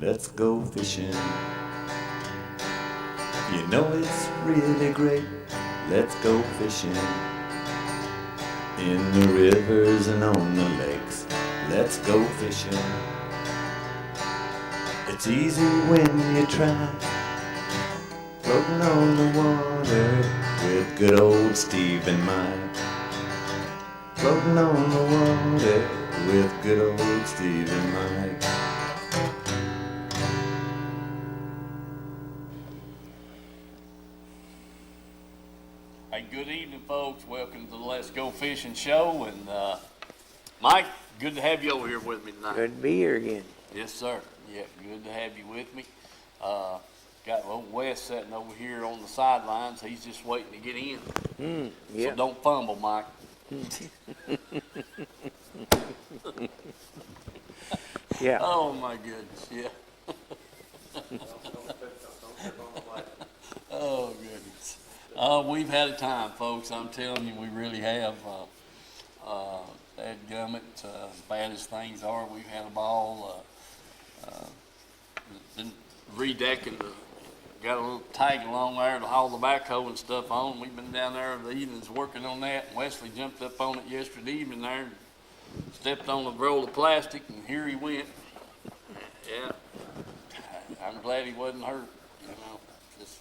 let's go fishing. You know it's really great, let's go fishing. In the rivers and on the lakes, let's go fishing. It's easy when you try, floating on the water with good old Steve and Mike. Floating on the water with good old Steve and Mike. Hey, good evening, folks. Welcome to the Let's Go Fishing Show. And Mike, good to have you over here with me tonight. Good to be here again. Yes, sir. Yeah, good to have you with me. Got old Wes sitting over here on the sidelines. He's just waiting to get in. Yeah. So don't fumble, Mike. Yeah. Oh, my goodness. Yeah. Oh, goodness. We've had a time, folks. I'm telling you, we really have. Dadgummit, as bad as things are, we've had a ball. Been redecking, got a little tag along there to haul the backhoe and stuff on. We've been down there the evenings working on that. Wesley jumped up on it yesterday evening there and stepped on a roll of plastic, and here he went. Yeah, I'm glad he wasn't hurt, you know. Just,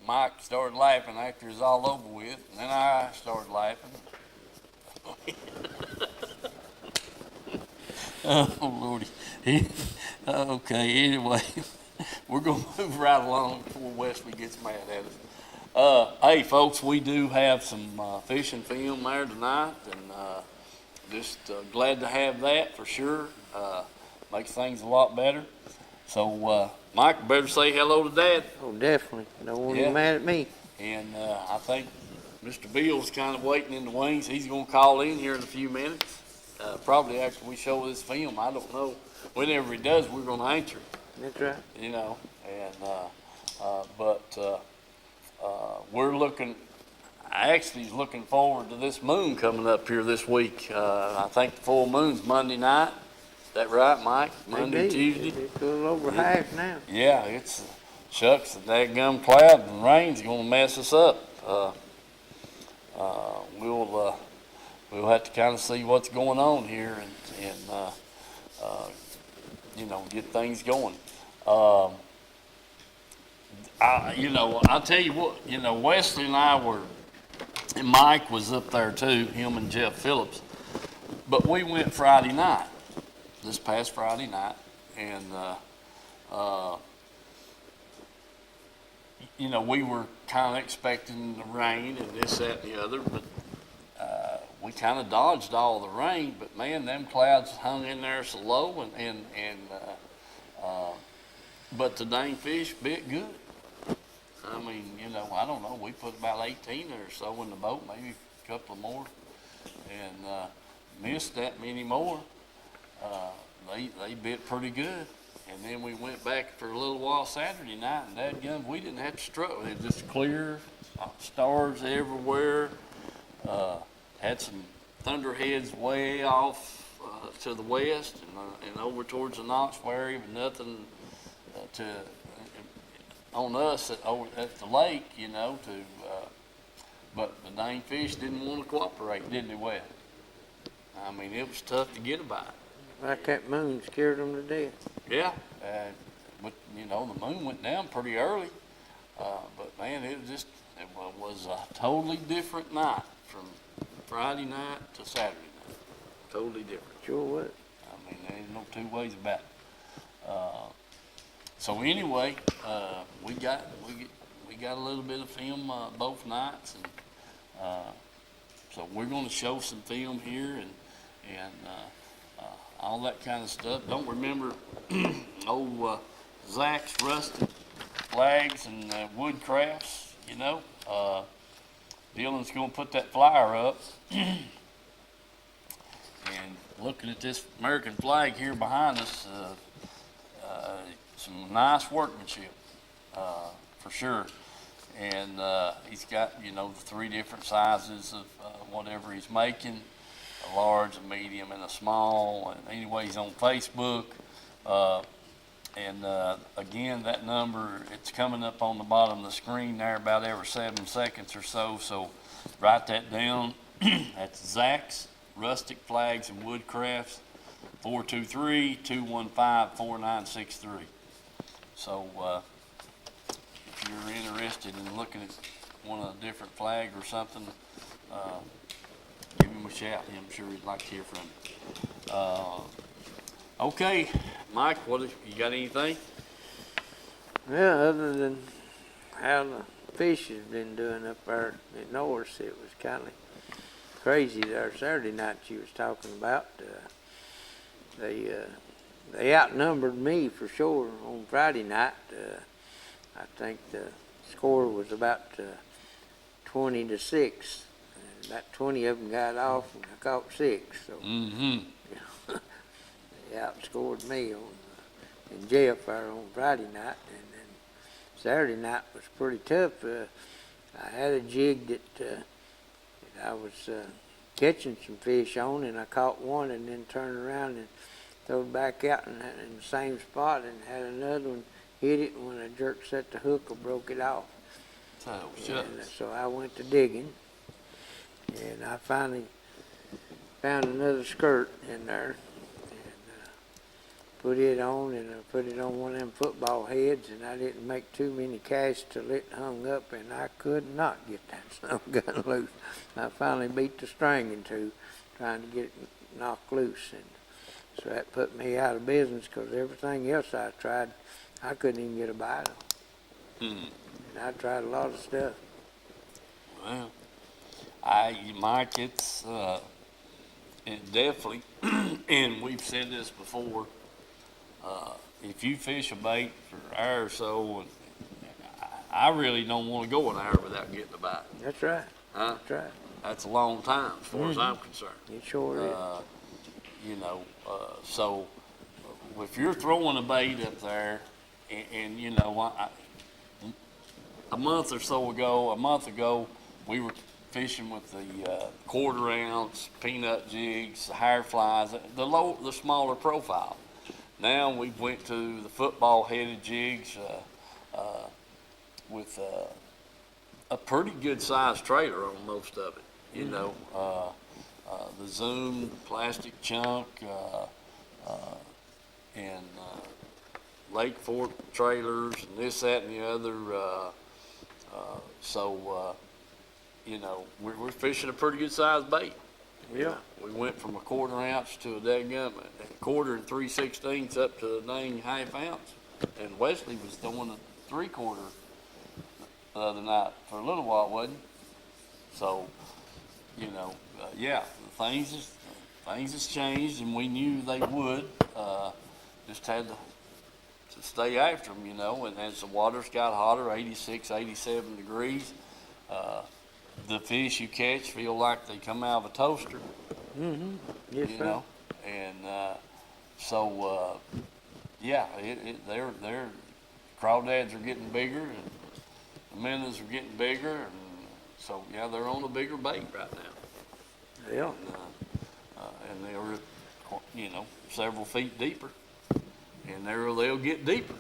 Mike started laughing after it was all over with, and then I started laughing. Oh, Lordy. Okay, anyway, we're going to move right along before Wesley gets mad at us. Hey, folks, we do have some fishing film there tonight, and just glad to have that for sure. Makes things a lot better. So, Mike, better say hello to Dad. Oh, definitely. Don't want Yeah. him mad at me. And I think Mr. Bill's kind of waiting in the wings. He's going to call in here in a few minutes. Probably after we show this film. I don't know. Whenever he does, we're going to answer it. That's right. You know, and but we're looking. I actually is looking forward to this moon coming up here this week. I think the full moon's Monday night. Is that right, Mike? Monday, Tuesday. It's a little over half now. Yeah, it's shucks. The daggum cloud and rain's going to mess us up. We'll have to kind of see what's going on here and you know, get things going. I'll tell you what, you know, Wesley and I were, and Mike was up there too, him and Jeff Phillips, but we went Friday night, this past Friday night, and you know, we were kind of expecting the rain and this, that, and the other, but we kind of dodged all the rain. But man, them clouds hung in there so low, but the dang fish bit good. I mean, you know, I don't know. We put about 18 or so in the boat, maybe a couple of more, and missed that many more. They bit pretty good. And then we went back for a little while Saturday night, and dadgum, we didn't have to struggle. It was just clear, stars everywhere. Had some thunderheads way off to the west and over towards the Knoxville area, but nothing on us over at the lake, you know. But the dang fish didn't want to cooperate, did they, Wes? I mean, it was tough to get by. Like that moon scared them to death. Yeah, but you know, the moon went down pretty early. But man, it was a totally different night from Friday night to Saturday night. Totally different. Sure was. I mean, there ain't no two ways about it. So anyway, we got a little bit of film both nights, and so we're going to show some film here and all that kind of stuff. Don't remember old Zach's rusted flags and wood crafts, you know. Dylan's going to put that flyer up. And looking at this American flag here behind us, some nice workmanship, for sure. And he's got, you know, the three different sizes of whatever he's making, a large, a medium, and a small. And anyway, he's on Facebook. Again, that number, it's coming up on the bottom of the screen there about every 7 seconds or so. So write that down. That's Zach's Rustic Flags and Woodcrafts, 423-215-4963. So if you're interested in looking at one of the different flag or something, give him a shout. I'm sure he'd like to hear from you. Okay, Mike, you got anything? Yeah, other than how the fish has been doing up there at Norris, it was kind of crazy there Saturday night you was talking about. They outnumbered me for sure on Friday night. I think the score was about 20-6. And about 20 of them got off, and I caught 6. So they outscored me in Jeff there on Friday night. And then Saturday night was pretty tough. I had a jig that I was catching some fish on, and I caught one and then turned around and threw it back out in the same spot and had another one hit it, and when I jerked set the hook, I broke it off. Oh, shucks. So I went to digging, and I finally found another skirt in there and put it on, and I put it on one of them football heads, and I didn't make too many casts till it hung up, and I could not get that son of a gun loose. I finally beat the string in two, trying to get it knocked loose, and so that put me out of business because everything else I tried, I couldn't even get a bite on. And I tried a lot of stuff. Well, Mike, it's it definitely, and we've said this before, if you fish a bait for an hour or so, I really don't want to go an hour without getting a bite. That's right. Huh? That's right. That's a long time as far as I'm concerned. It sure is. So if you're throwing a bait up there, and a month ago, we were fishing with the 1/4 ounce peanut jigs, the higher flies, the smaller profile. Now we went to the football headed jigs with a pretty good sized trailer on most of it. The Zoom plastic chunk and Lake Fork trailers and this, that, and the other. We're fishing a pretty good sized bait. Yeah. We went from a 1/4 ounce to a dadgum, a 1/4 and 3/16 up to a dang 1/2 ounce. And Wesley was throwing a 3/4 the other night for a little while, wasn't he? So, things has changed, and we knew they would. Just had to stay after them, and as the waters got hotter, 86, 87 degrees, the fish you catch feel like they come out of a toaster. Yes, sir. And their crawdads are getting bigger, and the minnows are getting bigger, and so they're on a bigger bait right now. Yeah. And they're several feet deeper, and they'll get deeper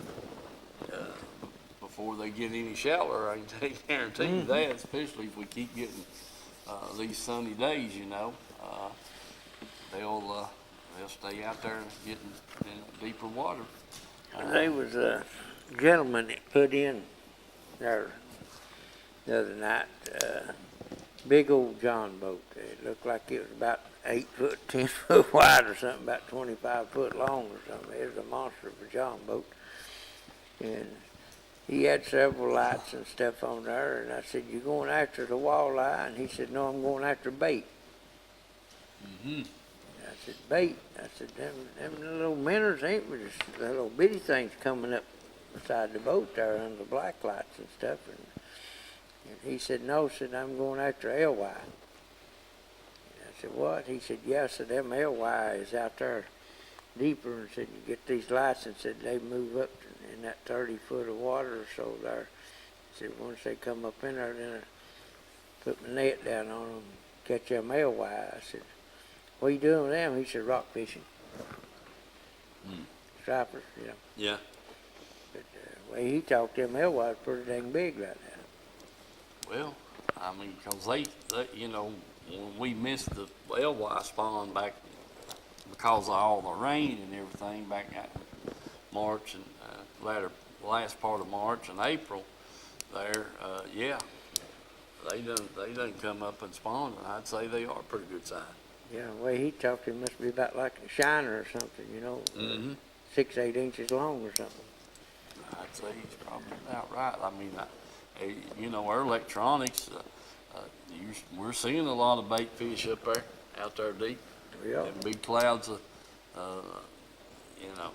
before they get any shallower. I can guarantee you that, especially if we keep getting these sunny days. They'll stay out there getting in deeper water. There was a gentleman that put in there the other night, big old John boat. It looked like it was about 8 foot, 10 foot wide or something, about 25 foot long or something. It was a monster of a John boat. And he had several lights and stuff on there, and I said, "You going after the walleye?" And he said, "No, I'm going after bait." I said, "Bait?" I said, them little minnows ain't but just the little bitty things coming up beside the boat there under the black lights and stuff. And he said, "No," said, "I'm going after alewife." And I said, "What?" He said, "Yeah," I said, "Them alewife is out there deeper," and said, "You get these lights," and said, "They move up in that 30 foot of water or so there." He said, "Once they come up in there, then I put my net down on them, catch them alewife." I said, "What are you doing with them?" He said, "Rock fishing." stripers, you know. Yeah. But the way he talked them alewives pretty dang big right now. Well, I mean, 'cause they, you know, when we missed the alewife spawn back because of all the rain and everything back at March and last part of March and April there, yeah, they done come up and spawned, and I'd say they are pretty good size. Yeah, the way he talked, it must be about like a shiner or something, you know, 6, 8 inches long or something. I'd say he's probably about right. I mean, you know, our electronics, we're seeing a lot of bait fish up there, out there deep. Yeah. And big clouds of, you know,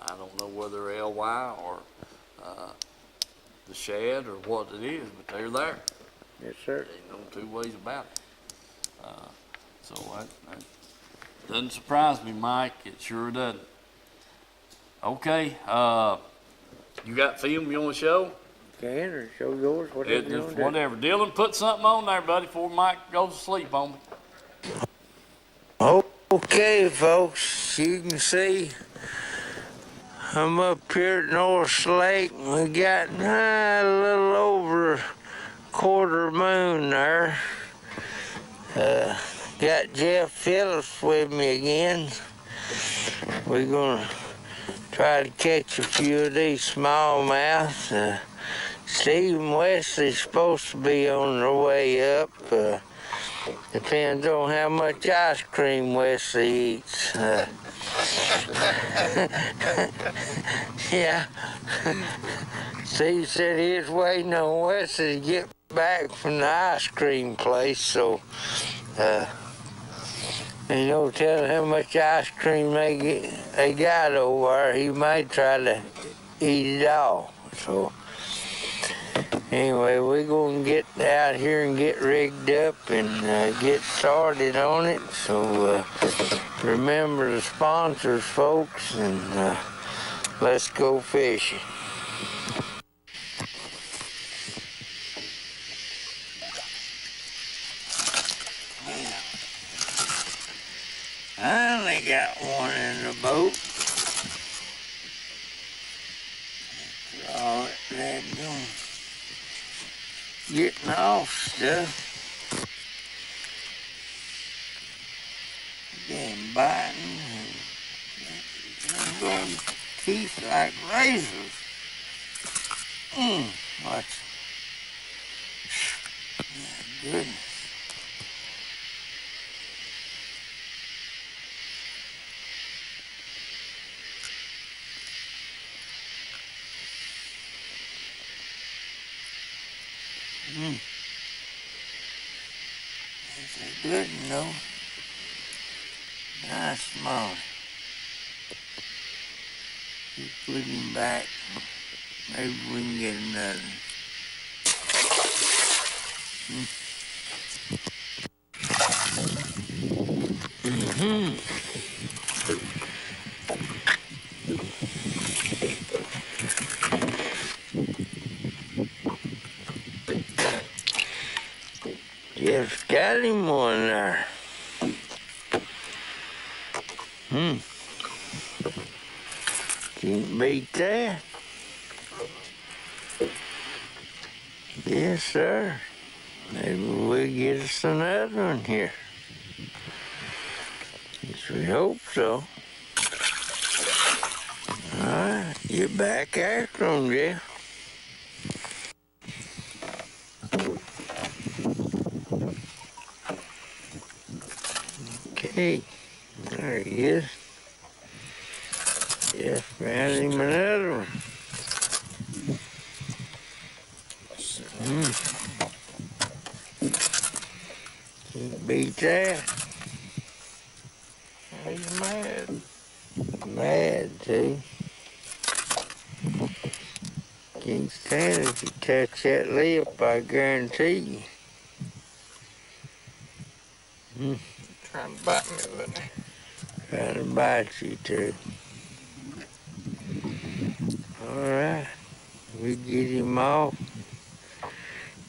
I don't know whether LY or the shad or what it is, but they're there. Yes, sir. Ain't no two ways about it. So that doesn't surprise me, Mike. It sure doesn't. Okay, you got film you want to show? Can, or show yours, whatever you want to do. Whatever. Dylan, put something on there, buddy, before Mike goes to sleep on me. Okay, folks, you can see I'm up here at North Lake. We got a little over a quarter moon there. Got Jeff Phillips with me again. We're gonna try to catch a few of these smallmouth. Steve and Wesley's supposed to be on their way up. Depends on how much ice cream Wesley eats. Yeah. Steve said he was waiting on Wesley to get back from the ice cream place, so you know, tell him how much ice cream they got over there. He might try to eat it all. So anyway, we're going to get out here and get rigged up and get started on it. So remember the sponsors, folks, and let's go fishing. I only got one in the boat. All that going. Getting off stuff. Again, biting and going teeth like razors. Watch. My goodness. That's a good one, though. Nice small. Keep putting him back. Maybe we can get another. Just got him one there. Can't beat that. Yes, sir. Maybe we'll get us another one here. Yes, we hope so. All right, get back after them, Jeff. Okay, there he is. Yes, found him another one. Can't beat that. He's mad. Mad, too. Can't stand it if you touch that lip, I guarantee you. Trying to bite me, but Trying to bite you, too. All right. We get him off.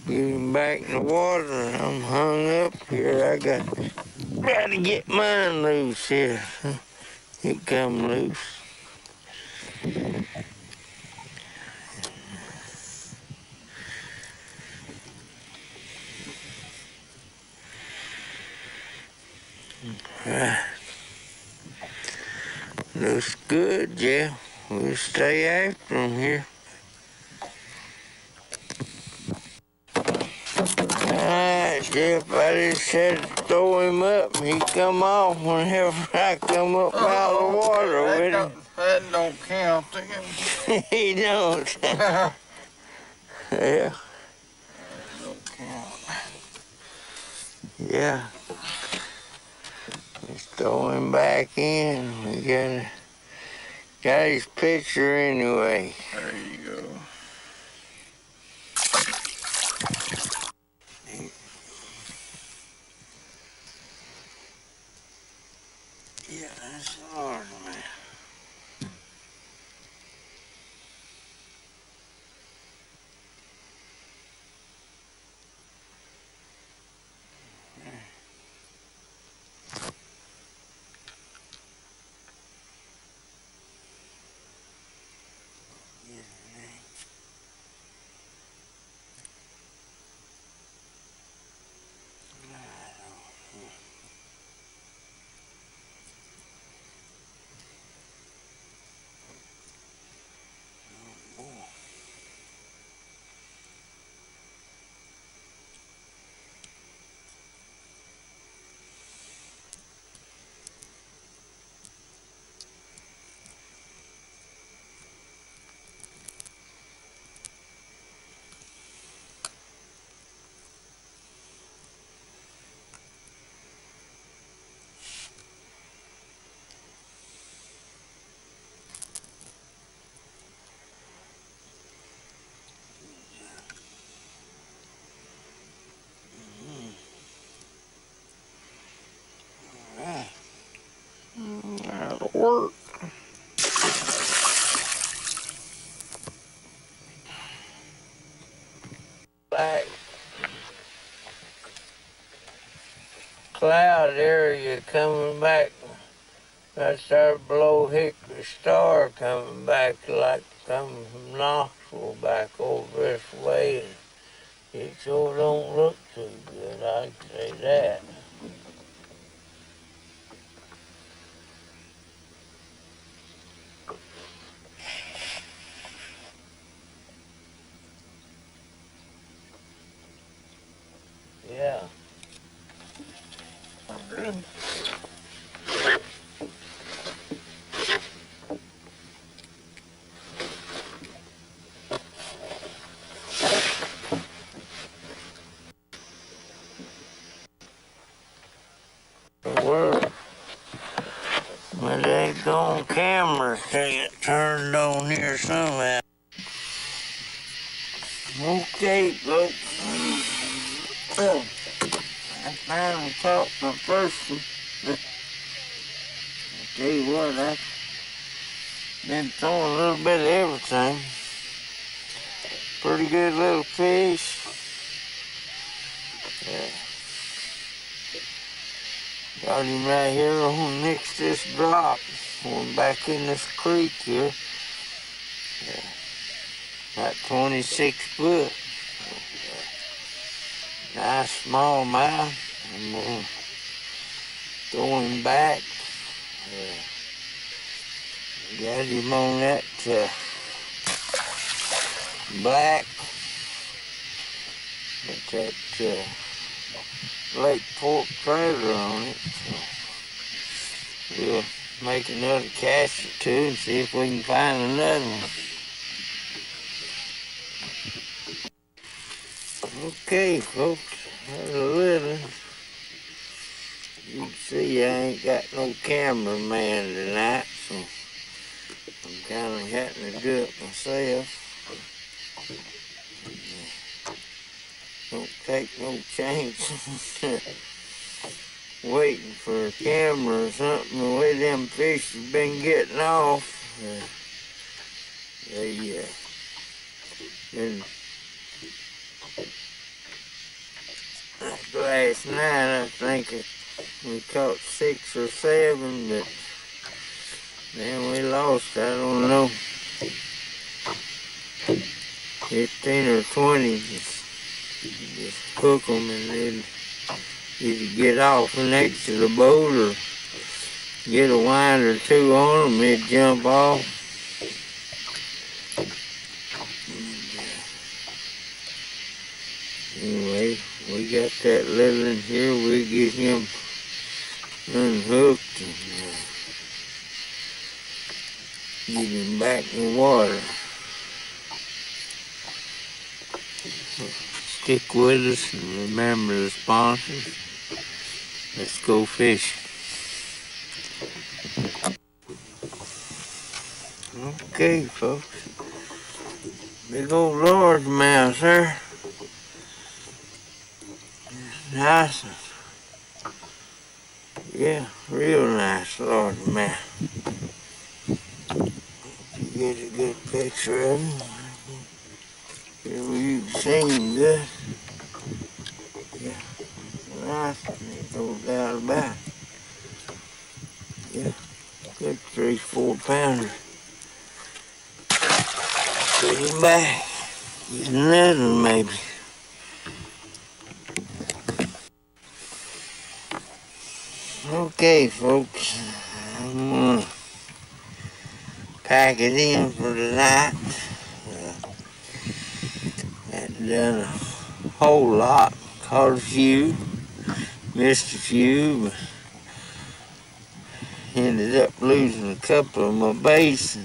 Get him back in the water, and I'm hung up here. I got to get mine loose here. It come loose. Looks good, yeah. We'll stay after him here. Alright, Jeff, I just had to throw him up. He come off whenever I come up out of the water with him. That don't count. He don't. Yeah. Don't count. Yeah. Let's throw him back in. We got his picture anyway. There you go. Yeah, that's hard, man. That'll work. Black cloud area coming back. That's our below Hickory Star coming back, like coming from Knoxville back over this way. And it sure don't look too good, I can say that. Yeah. Good. Work. But they gone cameras get turned on here somehow. Okay, folks. Oh, I finally caught my first one. I tell you what, I've been throwing a little bit of everything. Pretty good little fish. Yeah. Got him right here on next to this drop. Going back in this creek here. Yeah. About 26 foot. Nice small mouth. I'm gonna throw him back. Got him on that black. Got that Lake Fork trailer on it. So we'll make another cast or two and see if we can find another one. Okay, folks, that's a little. You can see I ain't got no cameraman tonight, so I'm kind of having to do it myself. Don't take no chances. Waiting for a camera or something. The way them fish have been getting off, they been. Last night I think we caught 6 or 7, but Then we lost, I don't know, 15 or 20. Just cook them and then either get off next to the boat or get a wind or two on them, they'd jump off. Anyway, we got that little in here, we get him unhooked and get him back in the water. Stick with us and remember the sponsors. Let's go fishing. Okay, folks. Big old largemouth there. Nice. Yeah, real nice largemouth. You get a good picture of him. Here you can see him good. Yeah, nice. There's no doubt about it. Yeah, good 3-4 pounder. Put him back. Get another one maybe. Okay, folks. I'm gonna pack it in for tonight. Hadn't done a whole lot. Caught a few. Missed a few, but ended up losing a couple of my baits.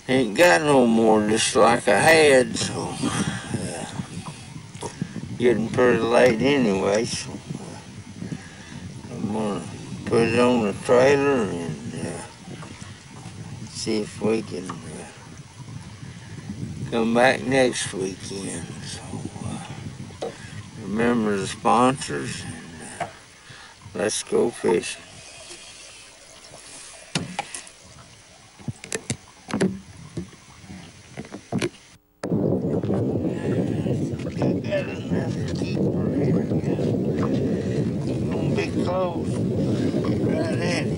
Ain't got no more just like I had, so getting pretty late anyway, so I'm gonna put it on the trailer and see if we can come back next weekend. So remember the sponsors and let's go fishing. Got another keeper here. He's gonna be close. Right at it.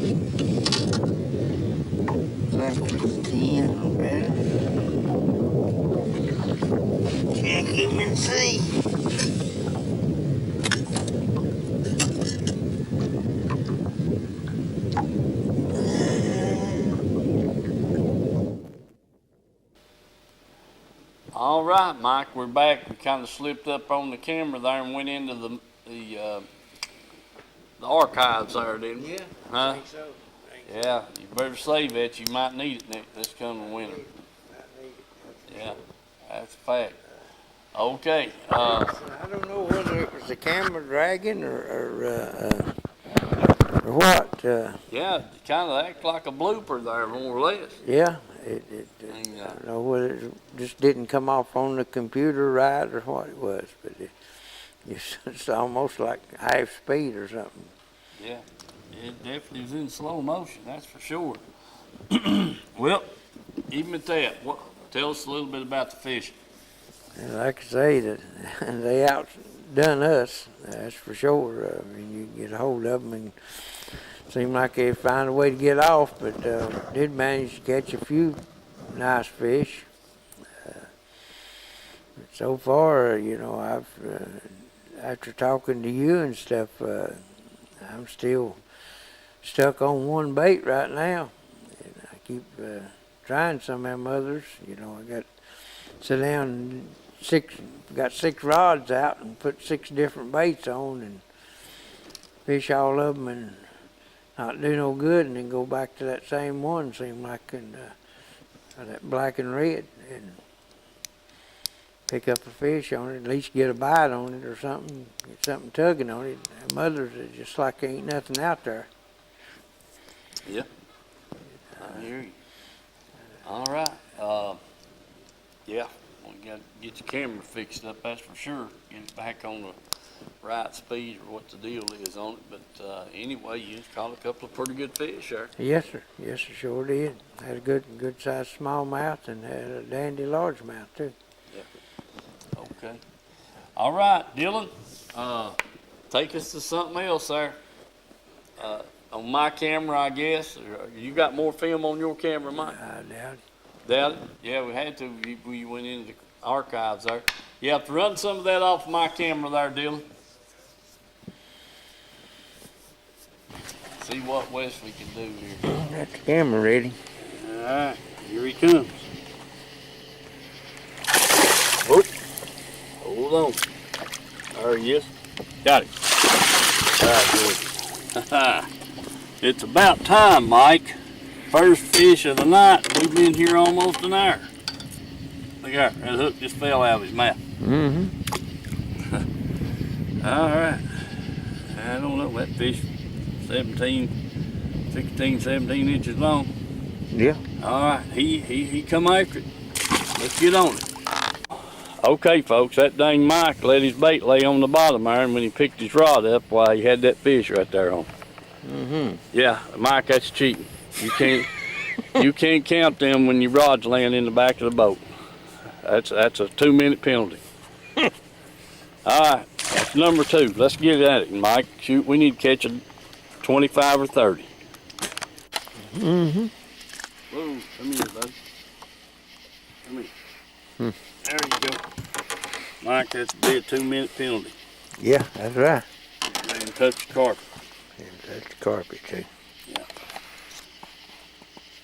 Like it's 10 or better. Check him and see. All right, Mike, we're back. We kind of slipped up on the camera there and went into the archives there, didn't we? Yeah, Huh? I think so. Yeah, you better save that. You might need it this coming winter. Yeah, that's a fact. Okay. I don't know whether it was the camera dragging or what. Yeah, it kind of act like a blooper there, more or less. Yeah, I And, don't know whether it just didn't come off on the computer right or what it was, but it's almost like half speed or something. yeah, it definitely was in slow motion, that's for sure. Well, even at that, tell us a little bit about the fishing. And like I say, that they outdone us, that's for sure. I mean, you can get a hold of them and seem like they find a way to get off, but did manage to catch a few nice fish. So far, I've after talking to you and stuff, I'm still stuck on one bait right now, and I keep trying some of them others. I sit down and got 6 rods out and put 6 different baits on and fish all of them and not do no good, and then go back to that same one, seem like, and that black and red, and pick up a fish on it, at least get a bite on it or something, get something tugging on it. Them others are just like there ain't nothing out there. Yeah, I hear you. All right. Yeah, we got to get the camera fixed up, that's for sure. Get it back on the right speed or what the deal is on it. But anyway, you caught a couple of pretty good fish there. Yes, sir. Yes, sir, sure did. Had a good sized smallmouth and had a dandy largemouth too. Okay. All right, Dylan, take us to something else there. on my camera, I guess. Or you got more film on your camera, Mike? I doubt it. Doubt it? Yeah, we had to. We went into the archives there. You have to run some of that off my camera there, Dylan. See what Wesley can do here. Got the camera ready. All right, here he comes. Whoop. Hold on. There he is. Got it. All right, good. It's about time, Mike. First fish of the night. We've been here almost an hour. Look at that hook just fell out of his mouth. Mm-hmm. All right. I don't know, that fish 16, 17 inches long. Yeah. All right, he come after it. Let's get on it. Okay, folks, that dang Mike let his bait lay on the bottom there, and when he picked his rod up, why, he had that fish right there on. Mm-hmm. Yeah, Mike, that's cheating. You can't count them when your rod's laying in the back of the boat. That's a 2-minute penalty. All right, that's number 2. Let's get at it, Mike. Shoot, we need to catch a 25 or 30. Mm-hmm. Whoa, come here, bud. Come here. Hmm. There you go. Mike, that's be a 2-minute penalty. Yeah, that's right. And touch the carpet. And that's the carpet too. Yeah.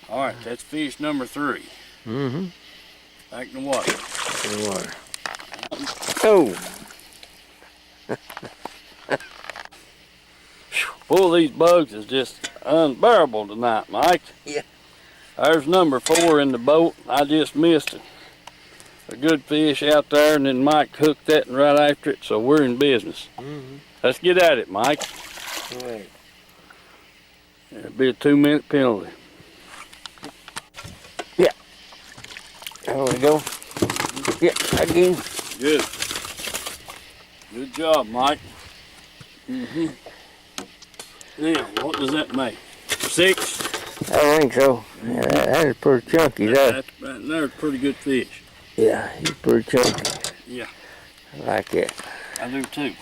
All right, that's fish number 3. Mm-hmm. Back in the water. In the water. Oh! Boy, these bugs is just unbearable tonight, Mike. Yeah. There's number 4 in the boat. I just missed it. A good fish out there, and then Mike hooked that and right after it, so we're in business. Mm-hmm. Let's get at it, Mike. Go ahead. It'll be a 2-minute penalty. There we go. Yeah, again. Good. Good job, Mike. Mm-hmm. Now, what does that make? 6? I think so. Yeah, that is pretty chunky there. That's pretty good fish. Yeah, he's pretty chunky. Yeah. I like it. I do too.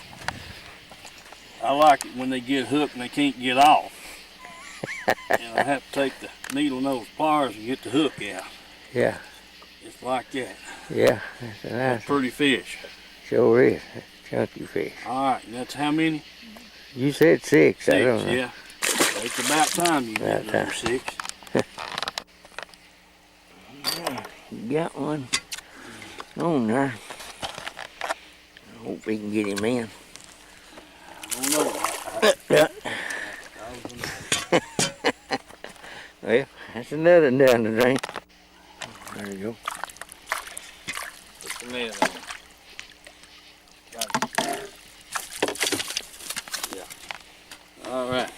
I like it when they get hooked and they can't get off. And I have to take the needle nose pliers and get the hook out. Yeah. Just like that. Yeah, that's a nice That's pretty fish. Sure is. That's a chunky fish. All right, and that's how many? You said 6. I don't 6, know. yeah. It's about time you get About number time. 6. You got one on there. I hope we can get him in. I don't know. Yeah. Well, that's another one down the drain. There you go. Put the net on. Got it. Yeah. All right.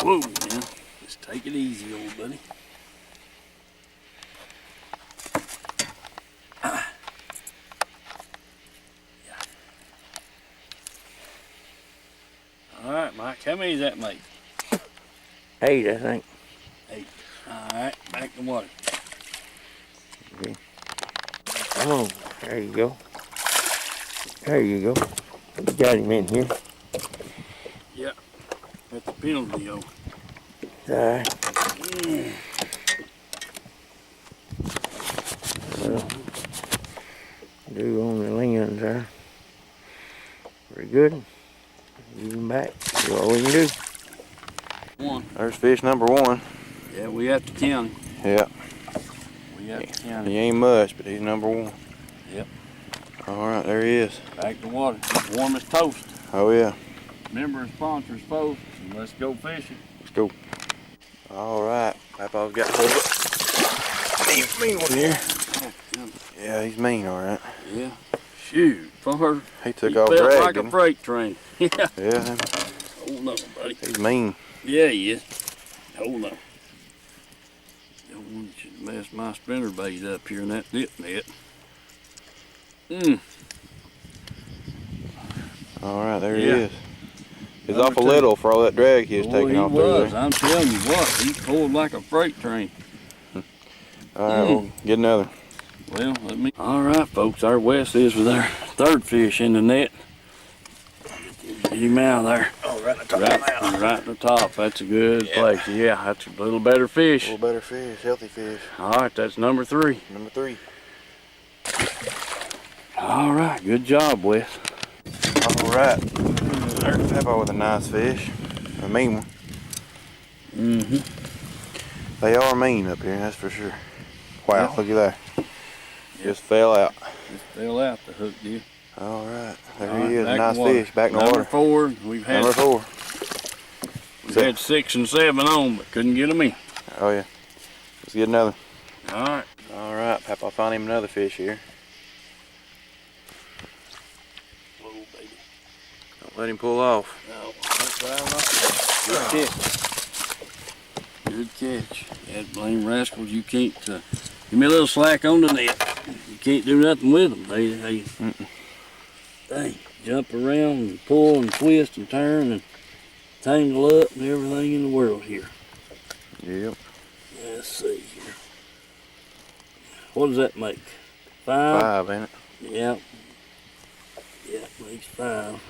Whoa, man. Just take it easy, old buddy. All right, Mike, how many does that make? 8, I think. 8. All right, back in the water. Come on. There you go. There you go. You got him in here. Yeah, that's the penalty, yo. All right. Well, do on the lens there. Pretty good. Give him back. That's all we can do. 1. There's fish number 1. Yeah, we have to count him. Yeah. We have to count He him. ain't much, but he's number 1. Yep. All right, there he is. Back in the water. Warm as toast. Oh yeah. Remember and sponsors, folks. And let's go fishing. Let's go. All right. Papa's got hold of it. Mean one here. Yeah, he's mean, all right. Yeah. Shoot. For He took he off felt drag, like a didn't freight train. Yeah. he? Yeah, Hold on, buddy. he's mean. Yeah, he is. Hold on. Don't want you to mess my spinner bait up here in that dip net. All right, there Yeah. he is. He's Number awful 2. little for all that drag he was taking he off was. there. I'm telling you what, he pulled like a freight train. All right, we'll get another. Well, let me. All right, folks, our Wes is with our 3rd fish in the net. Get him out of there. All right in the top. Right in the top. That's a good place. Yeah, that's a little better fish. A little better fish, healthy fish. All right, that's number 3. Number 3. All right, good job, Wes. All right. There's Papa with a nice fish. A mean one. Mm-hmm. They are mean up here, that's for sure. Wow, Yeah. look at that. Just fell out. Just fell out the hook, did. All right, there All right, he is, back nice in water. fish, back in the Number water. 4. We've Number had 4. we've had 6 and 7 on, but couldn't get them in. Oh yeah. Let's get another. All right. All right, Papa, I found him another fish here. Whoa, baby. Don't let him pull off. No, that's right. Good catch. Good catch. That blame rascals, you can't, give me a little slack on the net. You can't do nothing with them. They jump around and pull and twist and turn and tangle up and everything in the world here. Yep. Let's see here. What does that make? 5? 5, ain't it? Yep. Yep, makes 5.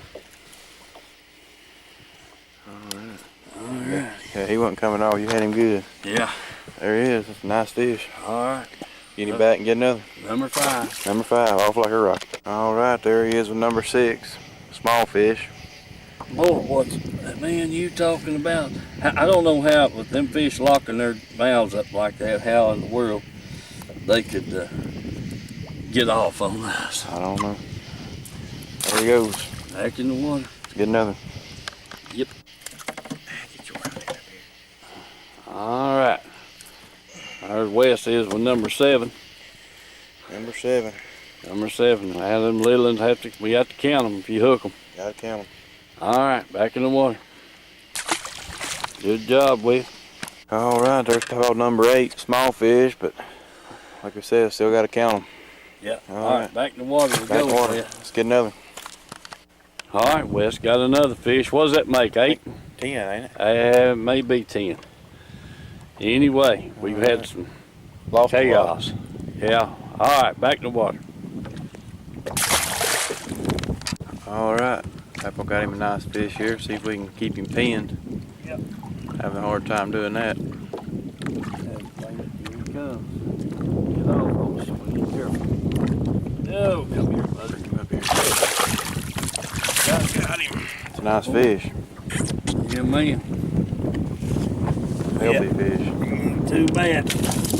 All right. All right. Yeah, he wasn't coming off. You had him good. Yeah. There he is. That's a nice fish. All right. Get him back and get another. Number 5. Number 5, off like a rocket. All right, there he is with number 6. Small fish. Boy, what's man you talking about? I don't know how with them fish locking their mouths up like that, how in the world they could get off on us. I don't know. There he goes. Back in the water. Let's get another. Yep. Get your hand up here. All right. There's Wes is with number 7. Number 7. Number 7. Now them little ones we have to count them if you hook them. Gotta count him. All right, back in the water. Good job, Wes. All right, there's about number 8. Small fish, but like I said, still gotta count them. Yeah. All All right, right. back in the water we Back go. in water. Wes. Let's get another. All right, Wes got another fish. What does that make? 8? 10, ain't it? Maybe 10. Anyway, we've had some Lost a lot. chaos. Yeah. All right, back in the water. All right. Papa got him a nice fish here. See if we can keep him pinned. Yep. Having a hard time doing that. Here he comes. Get off, folks. Be careful. Oh, come here, buddy. Bring him up here. Got him. It's a nice fish. Yeah, man. Healthy fish. Too bad.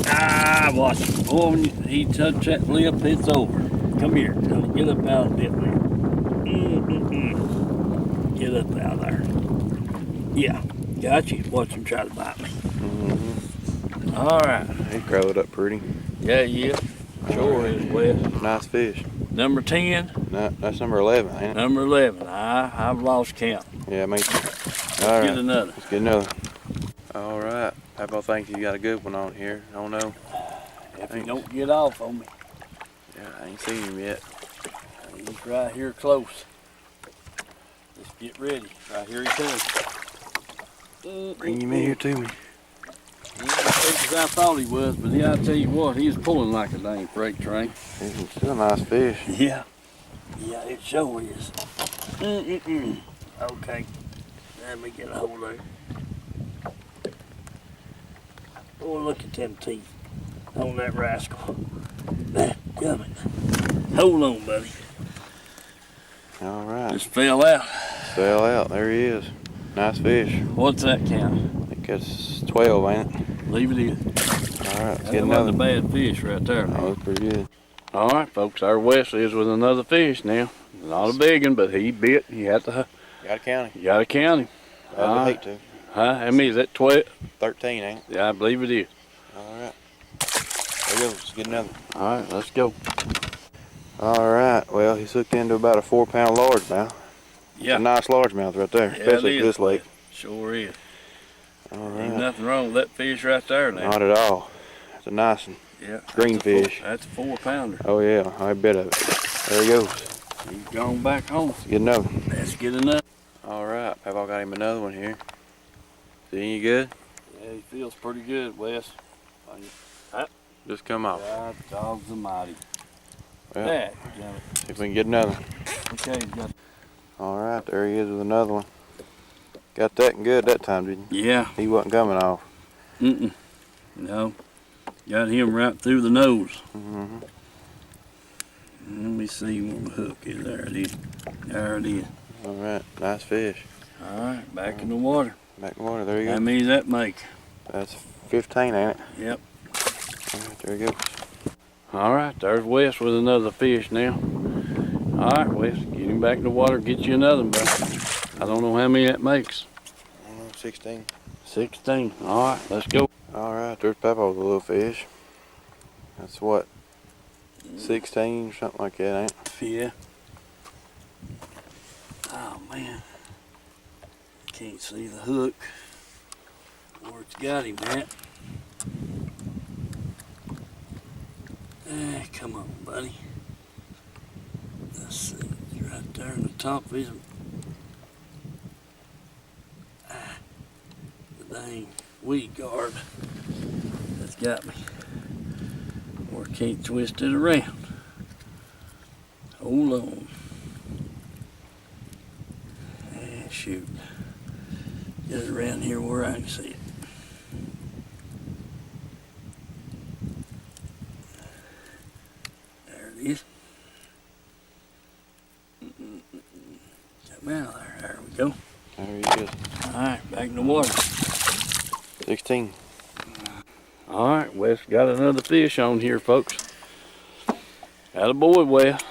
Ah, watch him. Boy, when he touched that lip, it's over. Come here. Come get up out of it, man. Get up out of there. Yeah, got you. Watch him try to bite me. Mm-hmm. All right. He curled up pretty. Yeah, yeah. Sure is, Wes. Nice fish. Number 10, No, that's number 11, ain't it? number 11. I've lost count. Yeah, me too. Let's All get right. another. Let's get another. All right. Papa thinks you got a good one on here. I don't know. If he don't get off on me, Yeah, I ain't seen him yet. he's right here close. Just get ready. Right here he comes. Bring him in here to me. He ain't as big as I thought he was, but yeah, I tell you what, he was pulling like a dang freight train. He's still a nice fish. Yeah. Yeah, it sure is. Okay. Let me get a hold of it. Oh, look at them teeth on that rascal. That gummit. Hold on, buddy. All right. Just fell out. Fell out. There he is. Nice fish. What's that count? I think that's 12, ain't it? Leave it in. All right. Let's That get wasn't another. a bad fish right there. Oh, that's pretty good. All right, folks, our Wes is with another fish now. Not a big one, but he bit. He had to. Gotta count him. You gotta count him. I'd hate to. Huh? How many is that? 12? 13, ain't it? Yeah, I believe it is. All right. There you go. Let's get another. All right, let's go. All right. Well, he's hooked into about a 4-pound largemouth. It's a nice largemouth right there, Yeah, especially it for this is. lake. Sure is. All Ain't right. nothing wrong with that fish right there now. Not at all. It's a nice one. Yeah. green that's a fish. That's a 4-pounder. Oh yeah, I bet of it. There he goes. He's gone back home. Let's get another. Let's get another. All right, Papa got him another one here. Is he any good? Yeah, he feels pretty good, Wes. Just come off. God, dogs almighty. Well, That, see if we can get another. okay, he's got. All right, there he is with another one. Got that and good that time, didn't you? Yeah. He wasn't coming off. No. Got him right through the nose. Mm-hmm. Let me see where my hook is. There it is. There it is. All right, nice fish. All right, back in the water. Back in the water, there you How go. many does that make? That's 15, ain't it? Yep. All right, there you go. All right, there's Wes with another fish now. All right, Wes, get him back in the water, get you another one, bud. I don't know how many that makes. I don't know, 16. 16. All right, let's go. All right, there's Papa with a little fish. That's what, 16, something like that, ain't it? Yeah. Oh, man. Can't see the hook. Where it's got him at. Come on, buddy. Let's see. It's right there in the top of his. The dang weed guard that's got me. Or can't twist it around. Hold on. Shoot. Get it around here where I can see it. There it is. Come out there. There we go. There he is. Alright, back in the water. 16. Alright, Wes got another fish on here, folks. Attaboy, Wes.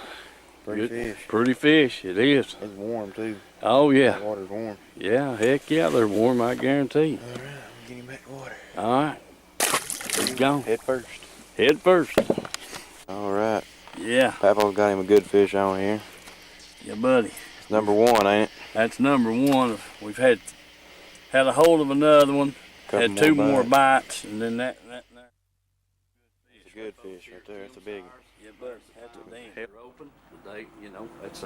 Pretty fish. Pretty fish, it is. It's warm, too. Oh, yeah. The water's warm. Yeah, heck yeah, they're warm, I guarantee. All right, I'm getting back in the water. Alright. He's gone. Head first. Head first. All right. Yeah. Papa's got him a good fish on here. Yeah, buddy. It's number 1, ain't it? That's number 1. We've had a hold of another one. Couple Had 2 more bites. bites, and then that. It's a good fish right there. It's a big one. Yeah, but that's a damn. They're open today. You know, it's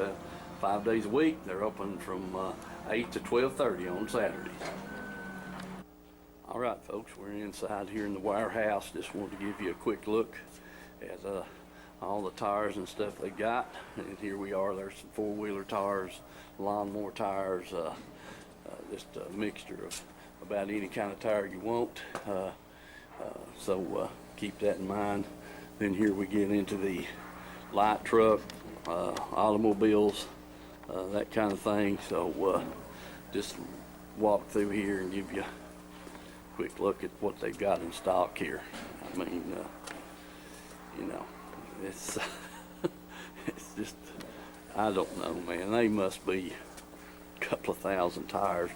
5 days a week. They're open from 8 to 12:30 on Saturdays. All right, folks, we're inside here in the warehouse. Just wanted to give you a quick look at all the tires and stuff they got. And here we are. There's some 4-wheeler tires, lawnmower tires, just a mixture of about any kind of tire you want. So keep that in mind. Then here we get into the light truck, automobiles, that kind of thing. So just walk through here and give you a quick look at what they've got in stock here. I mean, you know, it's it's just, I don't know, man. They must be a couple of thousand tires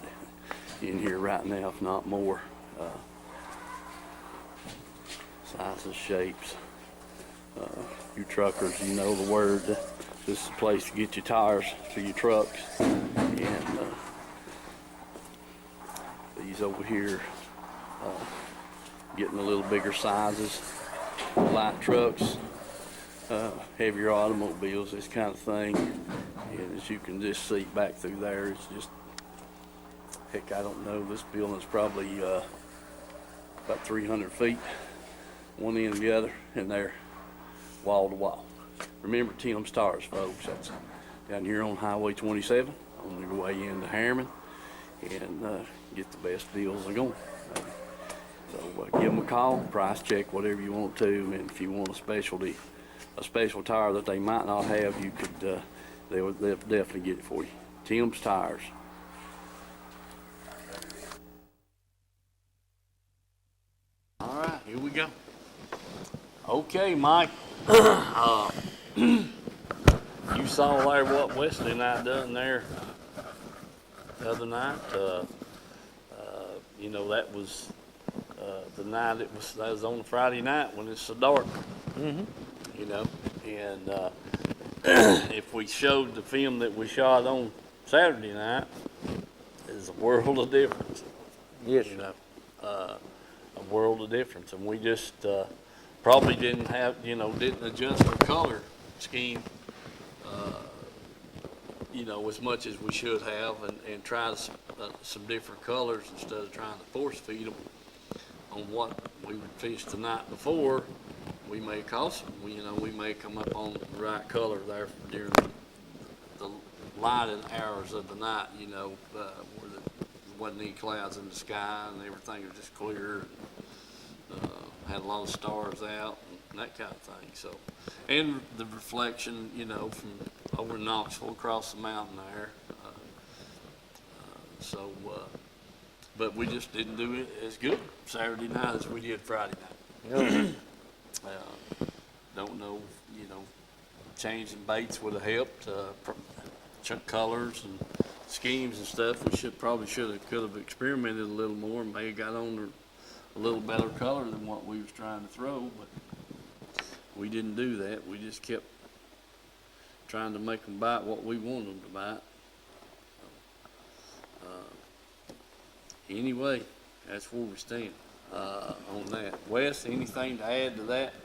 in here right now, if not more. Sizes, shapes. You truckers, you know the word. This is the place to get your tires for your trucks. And these over here, getting a little bigger sizes. Light trucks, heavier automobiles, this kind of thing. And as you can just see back through there, it's just, heck, I don't know, this building's probably about 300 feet, one end to the other, and they're wall to wall. Remember Tim's Tires, folks. That's down here on Highway 27 on your way into Harriman, and get the best deals they're going. So give them a call, price check, whatever you want to, and if you want a special tire that they might not have, you could, they'll definitely get it for you. Tim's Tires. All right, here we go. Okay, Mike. You saw there what Wesley and I done there the other night. You know, that was the night that was on Friday night when it's so dark. You know, and if we showed the film that we shot on Saturday night, there's a world of difference. Yes. You know, a world of difference, and we just probably didn't adjust our color scheme, you know, as much as we should have, and try some different colors instead of trying to force feed them on what we would fish the night before. We may cost them. We may come up on the right color there during the lighted hours of the night, you know, where the wasn't any clouds in the sky and everything was just clear. Had a lot of stars out and that kind of thing. So, and the reflection, you know, from over Knoxville across the mountain there. But we just didn't do it as good Saturday night as we did Friday night. Don't know, you know, changing baits would have helped, colors and schemes and stuff. We could have experimented a little more, may have got on a little better color than what we was trying to throw, but we didn't do that. We just kept trying to make them bite what we wanted them to bite. Anyway, that's where we stand on that. Wes, anything to add to that?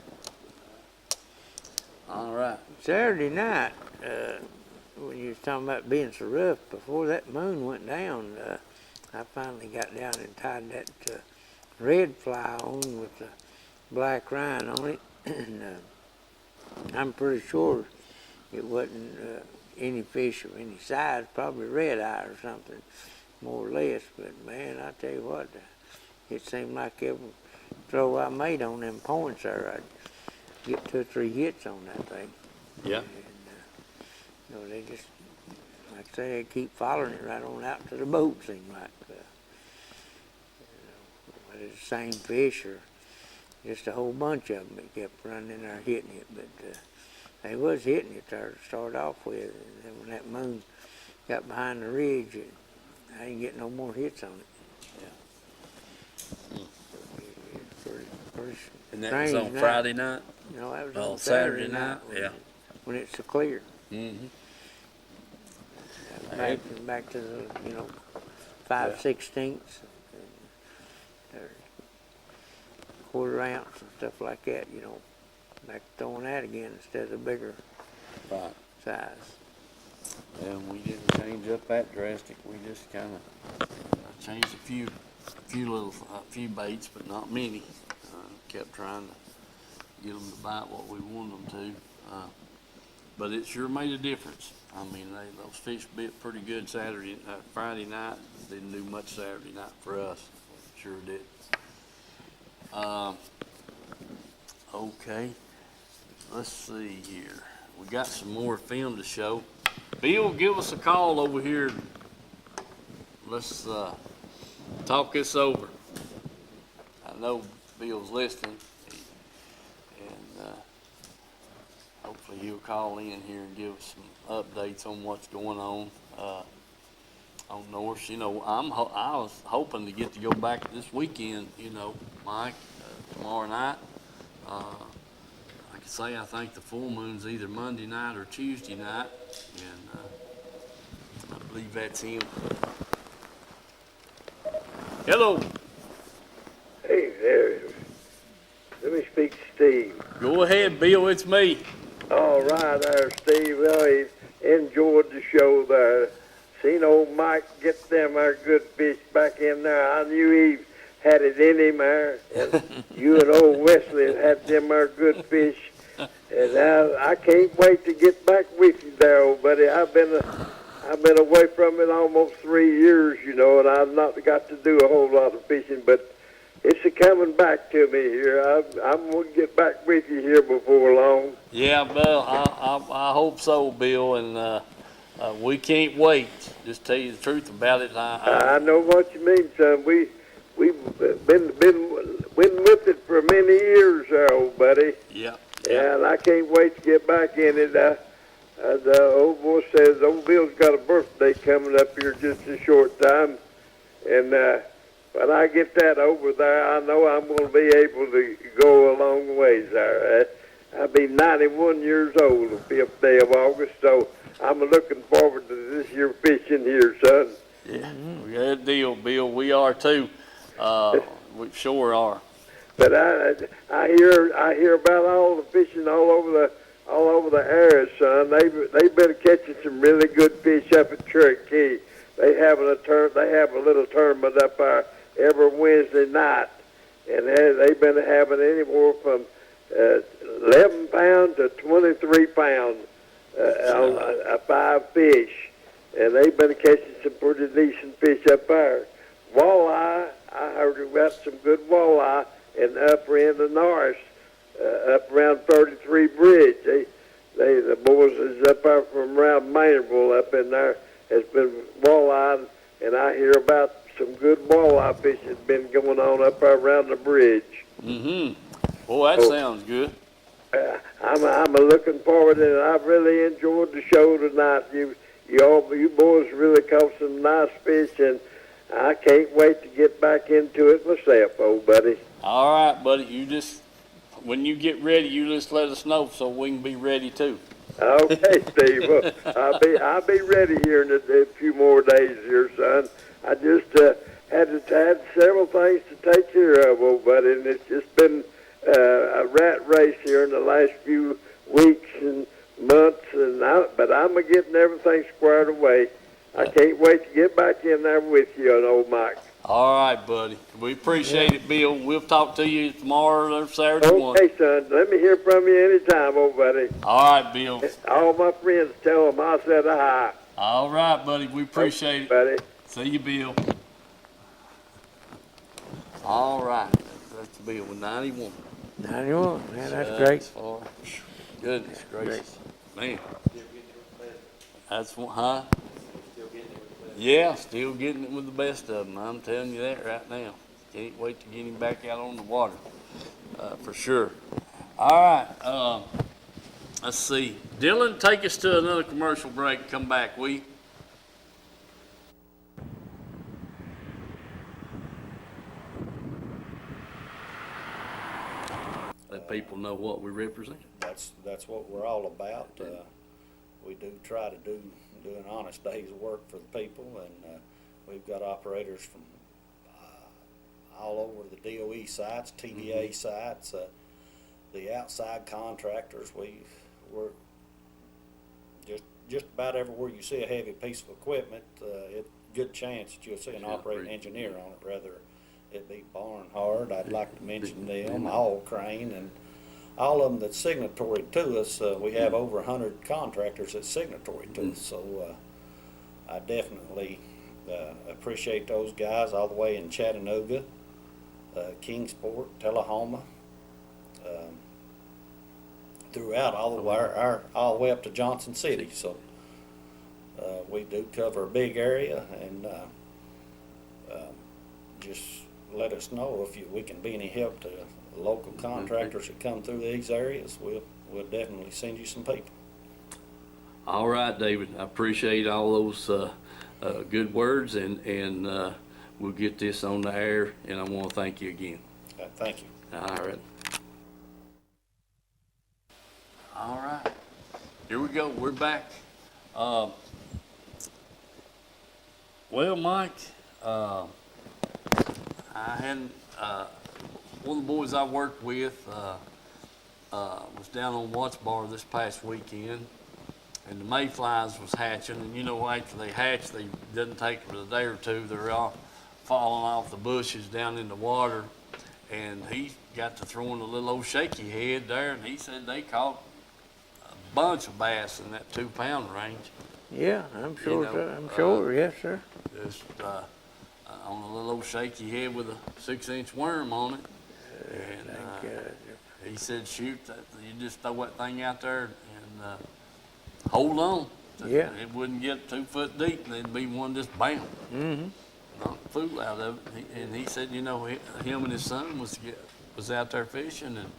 All right. Saturday night, when you was talking about being so rough, before that moon went down, I finally got down and tied that red fly on with the black rind on it. And I'm pretty sure it wasn't any fish of any size, probably red eye or something, more or less. But man, I tell you what, it seemed like every throw I made on them points there, I'd get 2 or 3 hits on that thing. Yeah. And, you know, they just, like I say, they keep following it right on out to the boat, seemed like. Whether it's the same fish or just a whole bunch of them that kept running in there hitting it. But they was hitting it there to start off with. And then when that moon got behind the ridge, I didn't get no more hits on it. Yeah. Pretty And that was on strange Friday night? No, that was Oh, on Saturday Saturday night? when, Yeah. when it's so clear. Mm-hmm. Back to the, you know, 5/16 or quarter ounce and stuff like that, you know, back throwing that again instead of the bigger Right. size. And we didn't change up that drastic. We just kind of changed a few baits, but not many. Kept trying to get them to bite what we wanted them to. But it sure made a difference. I mean, those fish bit pretty good Friday night. Didn't do much Saturday night for us. Sure did. Okay. Let's see here. We got some more film to show. Bill, give us a call over here. Let's talk this over. I know Bill's listening, and hopefully he'll call in here and give us some updates on what's going on North. You know, I was hoping to get to go back this weekend. You know, Mike, tomorrow night. Like I say, I think the full moon's either Monday night or Tuesday night, and I believe that's him. Hello. Hey there. Let me speak to Steve. Go ahead, Bill. It's me. All right there, Steve. Well, he enjoyed the show there. Seen old Mike get them there good fish back in there. I knew he had it in him there. And you and old Wesley had them there good fish. And I can't wait to get back with you there, old buddy. I've been away from it almost 3 years, you know, and I've not got to do a whole lot of fishing, but it's a coming back to me here. I'm going to get back with you here before long. Yeah, well, I hope so, Bill, and we can't wait. Just tell you the truth about it. I know what you mean, son. We've been with it for many years there, old buddy. Yeah. Yeah, and I can't wait to get back in it. The old boy says old Bill's got a birthday coming up here just a short time, and when I get that over there, I know I'm going to be able to go a long ways there. I'll be 91 years old the 5th day of August, so I'm looking forward to this year fishing here, son. Yeah, good deal, Bill. We are too. We sure are. But I hear about all the fishing all over the area, son. They've been catching some really good fish up at Cherokee. They have a little tournament up there every Wednesday night, and they've been having anywhere from 11 pound to 23 pound on 5 fish, and they've been catching some pretty decent fish up there. walleye. I heard about some good walleye in the upper end of Norris, up around 33 Bridge. The boys is up there from around Maynardville up in there has been walleye, and I hear about some good walleye fishing has been going on up there around the bridge. Mm-hmm. Boy, that sounds good. I'm looking forward to it. I've really enjoyed the show tonight. You boys really caught some nice fish, and I can't wait to get back into it myself, old buddy. All right, buddy. When you get ready, you just let us know so we can be ready too. Okay, Steve. Well, I'll be ready here in a few more days here, son. I just had several things to take care of, old buddy, and it's just been a rat race here in the last few weeks and months, but I'm getting everything squared away. I can't wait to get back in there with you and old Mike. All right, buddy. We appreciate it, Bill. We'll talk to you tomorrow or Saturday morning. Okay, son. Let me hear from you anytime, old buddy. All right, Bill. All my friends tell them I said hi. All right, buddy. We appreciate it. Buddy. See you, Bill. All right. That's Bill with 91. 91, man, that's That's great. far. Goodness gracious. Man. That's one, huh? Yeah, still getting it with the best of them. I'm telling you that right now. Can't wait to get him back out on the water, for sure. All right, let's see. Dylan, take us to another commercial break. Come back, will you? Let people know what we represent. That's what we're all about. We do try to do an honest day's work for the people, and we've got operators from all over the DOE sites, TVA sites, the outside contractors. We're just about everywhere you see a heavy piece of equipment, it's a good chance that you'll see an operating engineer on it, whether it be Barnhard. I'd like to mention them, All Crane, and all of them that's signatory to us. We have over 100 contractors that's signatory to us, so I definitely appreciate those guys all the way in Chattanooga, Kingsport, Tullahoma, throughout all the way up to Johnson City. So we do cover a big area, and just let us know if we can be any help to local contractors that come through these areas. We'll definitely send you some people. All right, David. I appreciate all those good words, and we'll get this on the air, and I want to thank you again. Thank you. All right. All right. Here we go. We're back. Well, Mike, I hadn't, one of the boys I worked with was down on Watts Bar this past weekend, and the mayflies was hatching, and you know, after they hatch, they doesn't take but a day or two, they're all falling off the bushes down in the water, and he got to throwing a little old shaky head there, and he said they caught a bunch of bass in that 2-pound range. Yeah, I'm sure, You know, sir. I'm sure, yes, sir. Just on a little old shaky head with a 6-inch worm on it. And he said, shoot, you just throw that thing out there and hold on. Yeah. It wouldn't get 2 foot deep, and there'd be one just bam. Mm-hmm. Knock the fool out of it. And he said, you know, him and his son was out there fishing, and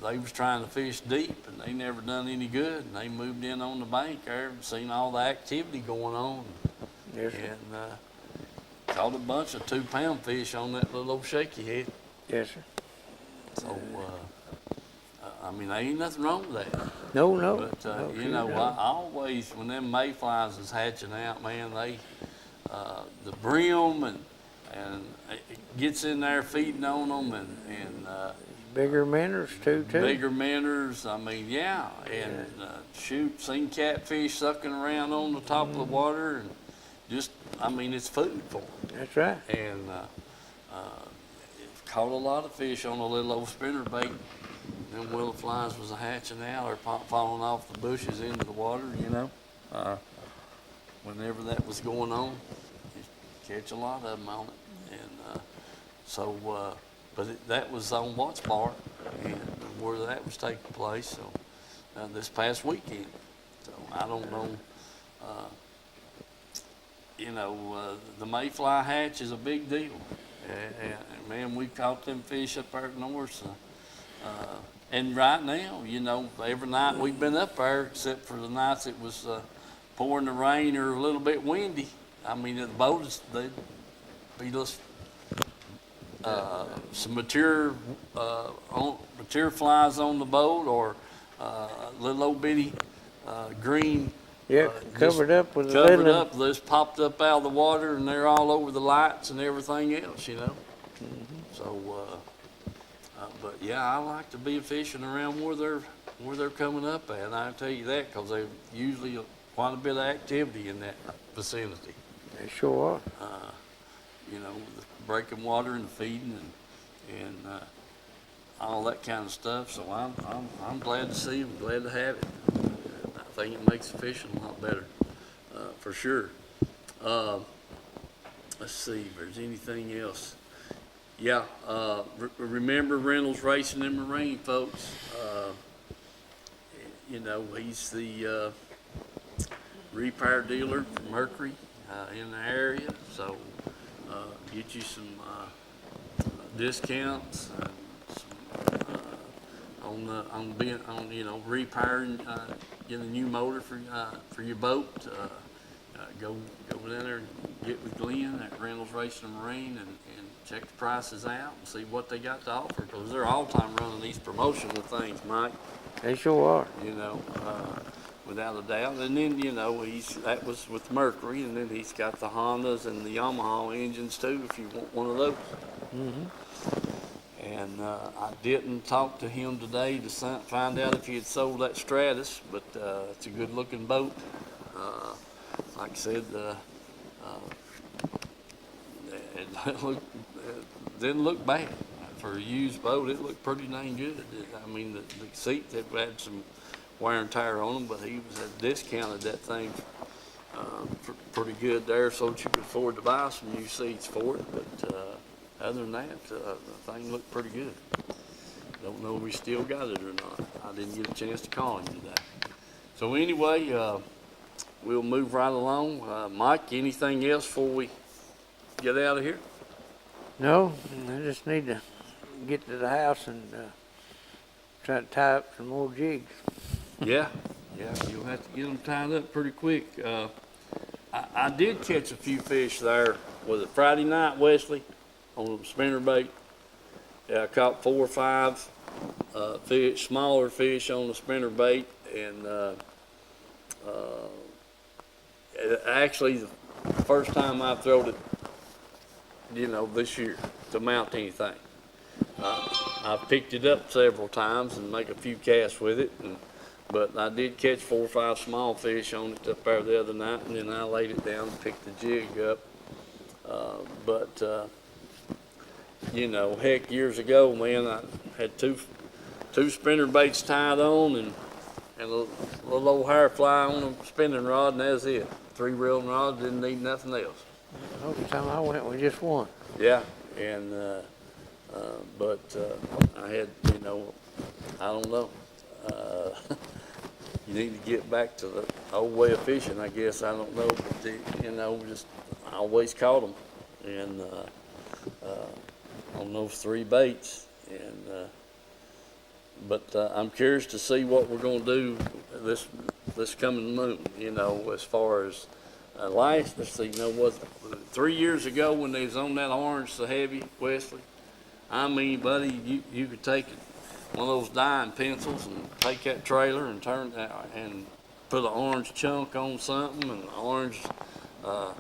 they was trying to fish deep, and they never done any good. And they moved in on the bank there and seen all the activity going on. Yes, sir. And caught a bunch of 2-pound fish on that little old shaky head. Yes, sir. So, I mean, there ain't nothing wrong with that. No. But, No, you sure know, don't. I always, when them mayflies is hatching out, man, the brim and it gets in there feeding on them and Bigger minnows too. bigger minnows. I mean, yeah, and shoot, seen catfish sucking around on the top of the water, and just, I mean, it's food for them. That's right. And caught a lot of fish on a little old spinner bait. Them willow flies was hatching out or falling off the bushes into the water, you know. Whenever that was going on, you catch a lot of them on it. But that was on Watts Bar, and where that was taking place, so, this past weekend. So I don't know, the mayfly hatch is a big deal. And man, we caught them fish up there north. And right now, every night we've been up there, except for the nights it was pouring the rain or a little bit windy. I mean, the boat they'd be just some mature flies on the boat, or little old bitty green. Yeah, covered up with covered little. up, just popped up out of the water, and they're all over the lights and everything else, So, but yeah, I like to be fishing around where they're coming up at, and I tell you that because there's usually quite a bit of activity in that vicinity. They sure are. The breaking water and the feeding and all that kind of stuff. So I'm glad to see them, glad to have it. I think it makes the fishing a lot better, for sure. Let's see if there's anything else. Yeah, remember Reynolds Racing and Marine, folks. He's the repair dealer for Mercury in the area, so get you some discounts on repairing, getting a new motor for your boat. Go down there and get with Glenn at Reynolds Racing and Marine and check the prices out and see what they got to offer, because they're all time running these promotional things, Mike. They sure are. Without a doubt. And then, that was with Mercury, and then he's got the Hondas and the Yamaha engines too, if you want one of those. Mm-hmm. And I didn't talk to him today to find out if he had sold that Stratus, but it's a good looking boat. Like I said, it didn't look bad. For a used boat, it looked pretty dang good. I mean, the seats had had some wear and tear on them, but he had discounted that thing pretty good there, so that you could afford to buy some new seats for it. But other than that, the thing looked pretty good. Don't know if we still got it or not. I didn't get a chance to call him today. So anyway, we'll move right along. Mike, anything else before we get out of here? No, I just need to get to the house and try to tie up some more jigs. Yeah, you'll have to get them tied up pretty quick. I did catch a few fish there. Was it Friday night, Wesley, on the spinner bait? Yeah, I caught 4 or 5 fish, smaller fish on the spinner bait, and actually the first time I've thrown it, this year to mount anything. I've picked it up several times and make a few casts with it, but I did catch 4 or 5 small fish on it up there the other night, and then I laid it down and picked the jig up. Heck, years ago, man, I had two spinner baits tied on and a little old hair fly on a spinning rod, and that's it. 3 reeling rods, didn't need nothing else. The time I went with just one. Yeah, and I had, I don't know. You need to get back to the old way of fishing, I guess. I don't know, but just I always caught them, and on those 3 baits, and but I'm curious to see what we're going to do this coming moon. As far as let's see, was 3 years ago when they was on that orange so heavy, Wesley? I mean, buddy, you could take one of those dyeing pencils and take that trailer and turn and put an orange chunk on something, and an orange a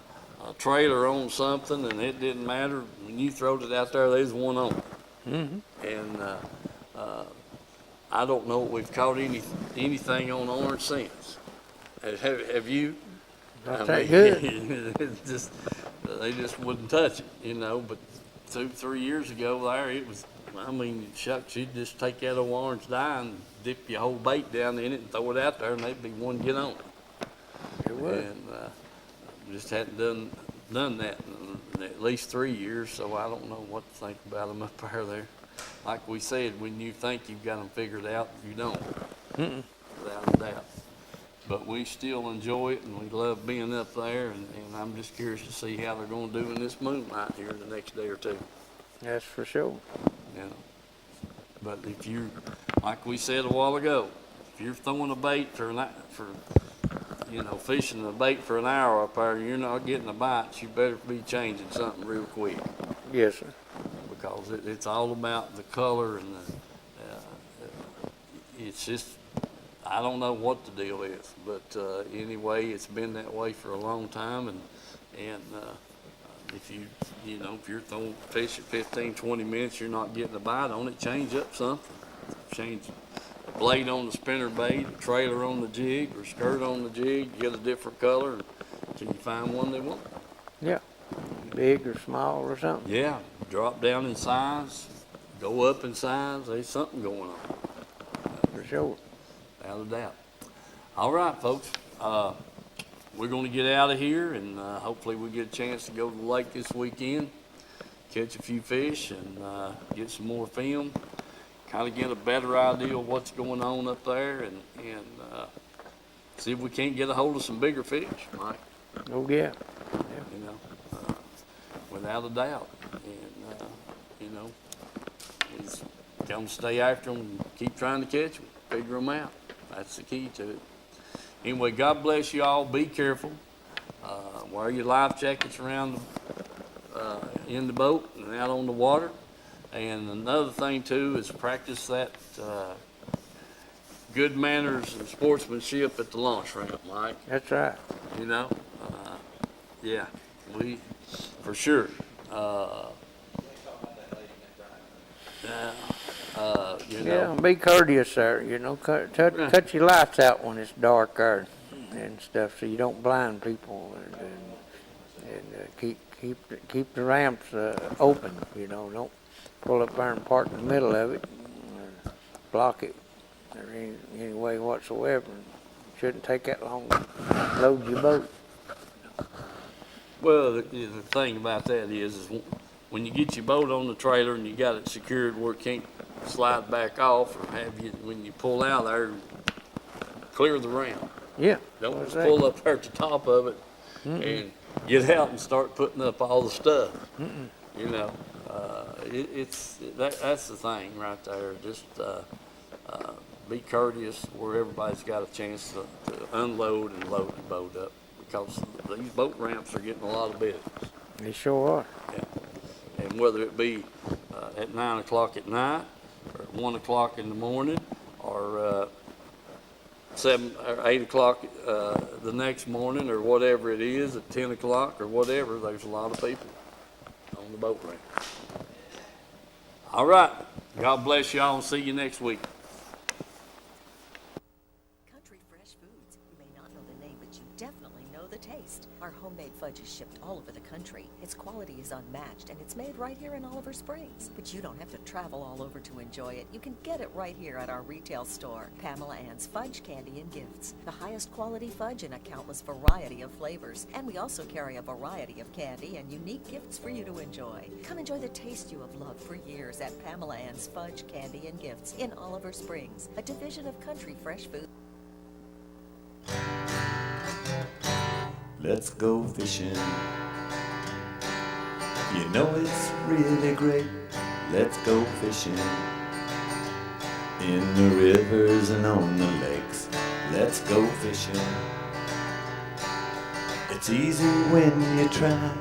trailer on something, and it didn't matter. When you throwed it out there, there's one on it. Mm-hmm. And I don't know if we've caught anything on orange since. Have you? Not that good. They just wouldn't touch it, But 2-3 years ago, there it was. I mean, shucks, you'd just take that old orange dye and dip your whole bait down in it and throw it out there, and they'd be one get on it. It would. And just hadn't done that. at least 3 years, so I don't know what to think about them up there. Like we said, when you think you've got them figured out, you don't, without a doubt. But we still enjoy it, and we love being up there, and I'm just curious to see how they're going to do in this moonlight here the next day or two. That's for sure. You know. But if you, like we said a while ago, if you're throwing a bait fishing a bait for an hour up there and you're not getting a bite, you better be changing something real quick. Yes, sir. Because it's all about the color and it's just, I don't know what the deal is, but anyway, it's been that way for a long time, and if you're throwing fish at 15, 20 minutes, you're not getting a bite on it, change up something. Change the blade on the spinner bait, the trailer on the jig, or skirt on the jig, get a different color until you find one they want. Yeah. Big or small or something. Yeah, drop down in size, go up in size, there's something going on. For sure. Without a doubt. All right, folks. We're going to get out of here, and hopefully we get a chance to go to the lake this weekend, catch a few fish, and get some more film, kind of get a better idea of what's going on up there, and see if we can't get a hold of some bigger fish, Mike. Oh, yeah. You know, without a doubt. And, we just come stay after them and keep trying to catch them, figure them out. That's the key to it. Anyway, God bless you all. Be careful. Wear your life jackets around in the boat and out on the water. And another thing, too, is practice that good manners and sportsmanship at the launch ramp, Mike. That's right. You know? Yeah, for sure. Yeah, be courteous there, cut your lights out when it's dark there and stuff, so you don't blind people, and keep the ramps open, don't pull up there and park in the middle of it, or block it, or any way whatsoever. It shouldn't take that long to load your boat. Well, the thing about that is when you get your boat on the trailer and you got it secured where it can't slide back off, or when you pull out there, clear the ramp. Yeah. Don't just pull up there at the top of it and get out and start putting up all the stuff. That's the thing right there. Just be courteous where everybody's got a chance to unload and load the boat up, because these boat ramps are getting a lot of business. They sure are. Yeah. And whether it be at 9 o'clock at night, or at 1 o'clock in the morning, or 7 or 8 o'clock the next morning, or whatever it is, at 10 o'clock or whatever, there's a lot of people on the boat ramp. All right. God bless y'all, and see you next week. Country Fresh Foods. You may not know the name, but you definitely know the taste. Our homemade fudge is shipped all over the country. Its quality is unmatched, and it's made right here in Oliver Springs. But you don't have to travel all over to enjoy it. You can get it right here at our retail store, Pamela Ann's Fudge, Candy, and Gifts. The highest quality fudge in a countless variety of flavors. And we also carry a variety of candy and unique gifts for you to enjoy. Come enjoy the taste you have loved for years at Pamela Ann's Fudge, Candy, and Gifts in Oliver Springs, a division of Country Fresh Foods. Let's go fishing. You know it's really great. Let's go fishing. In the rivers and on the lakes. Let's go fishing. It's easy when you try.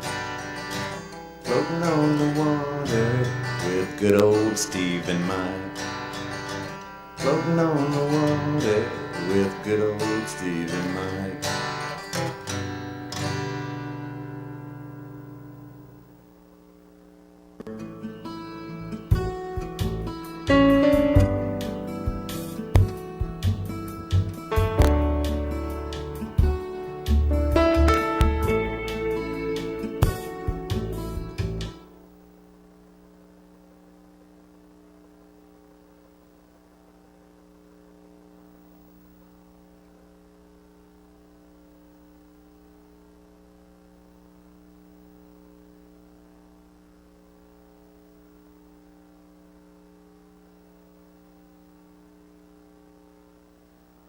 Floating on the water with good old Steve and Mike. Floating on the water with good old Steve and Mike.